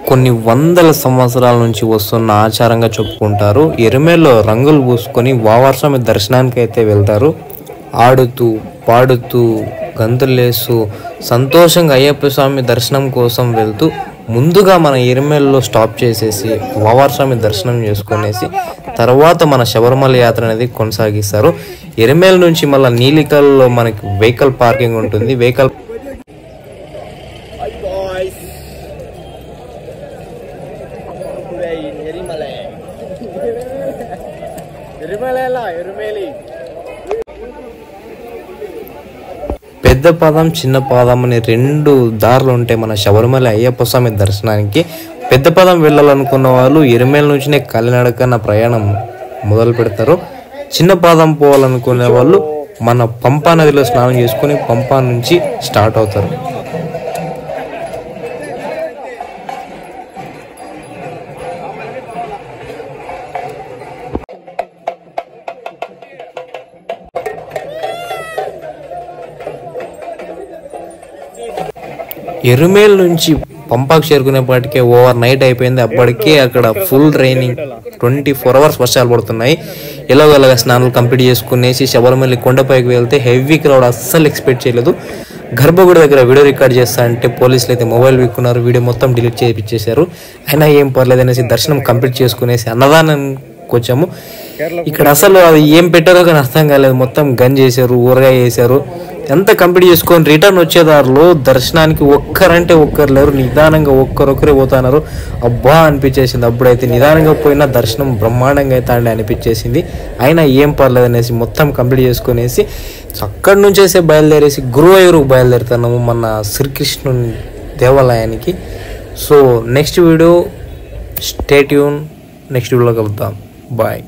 కొన్ని వందల సంవత్సరాల నుంచి వస్తున్న ఆచారంగా చెప్పుకుంటారు. ఎరుమేల్లో రంగులు పూసుకొని వావార్స్వామి దర్శనానికి అయితే వెళ్తారు. ఆడుతూ పాడుతూ గంతులేస్తూ సంతోషంగా అయ్యప్ప స్వామి దర్శనం కోసం వెళ్తూ ముందుగా మన ఎరుమేల్లో స్టాప్ చేసేసి వావార్స్వామి దర్శనం చేసుకునేసి తర్వాత మన శబరిమల యాత్ర అనేది కొనసాగిస్తారు. ఎరుమేల్ నుంచి మళ్ళీ నీలికల్లో మనకి వెహికల్ పార్కింగ్ ఉంటుంది. వెహికల్ పెద్ద పాదం చిన్న పాదం అనే రెండు దారులు ఉంటాయి మన శబరిమల అయ్యప్ప స్వామి దర్శనానికి. పెద్ద పాదం వెళ్ళాలనుకున్న వాళ్ళు ఎరుమేల నుంచినే కాలినడకన ప్రయాణం మొదలు పెడతారు. చిన్న పాదం పోవాలనుకునే వాళ్ళు మన పంపా నదిలో స్నానం చేసుకుని పంపా నుంచి స్టార్ట్ అవుతారు. ఎరుమేల్ నుంచి పంపాకు చేరుకునేపాటికే ఓవర్ నైట్ అయిపోయింది. అప్పటికే అక్కడ ఫుల్ రైనింగ్ 24 hours వర్షాలు పడుతున్నాయి. ఎలాగోలాగా స్నానాలు కంప్లీట్ చేసుకునేసి శబరిమల కొండపైకి వెళ్తే హెవీ క్రౌడ్ అస్సలు ఎక్స్పెక్ట్ చేయలేదు. గర్భగుడి దగ్గర వీడియో రికార్డ్ చేస్తా అంటే పోలీసులు అయితే మొబైల్ వీక్కున్నారు. వీడియో మొత్తం డిలీట్ చేయించేశారు. అయినా ఏం పర్లేదు అనేసి దర్శనం కంప్లీట్ చేసుకునేసి అన్నదానానికి వచ్చాము. ఇక్కడ అసలు అది ఏం పెట్టారో కానీ అర్థం కాలేదు. మొత్తం గన్ చేశారు, ఊరగాయ చేశారు. ఎంత కంప్లీట్ చేసుకొని రిటర్న్ వచ్చేదారిలో దర్శనానికి ఒక్కరంటే ఒక్కరు లేరు. నిదానంగా ఒక్కరొక్కరే పోతున్నారు. అబ్బా అనిపించేసింది. అప్పుడైతే నిదానంగా పోయినా దర్శనం బ్రహ్మాండంగా అయితే అనిపించేసింది. అయినా ఏం పర్లేదు అనేసి మొత్తం కంప్లీట్ చేసుకునేసి అక్కడి నుంచేసే బయలుదేరేసి గురువాయూరుకు బయలుదేరుతున్నాము మన శ్రీకృష్ణుని దేవాలయానికి. So next video stay tune. Next వీడియోలో కలుద్దాం. బాయ్.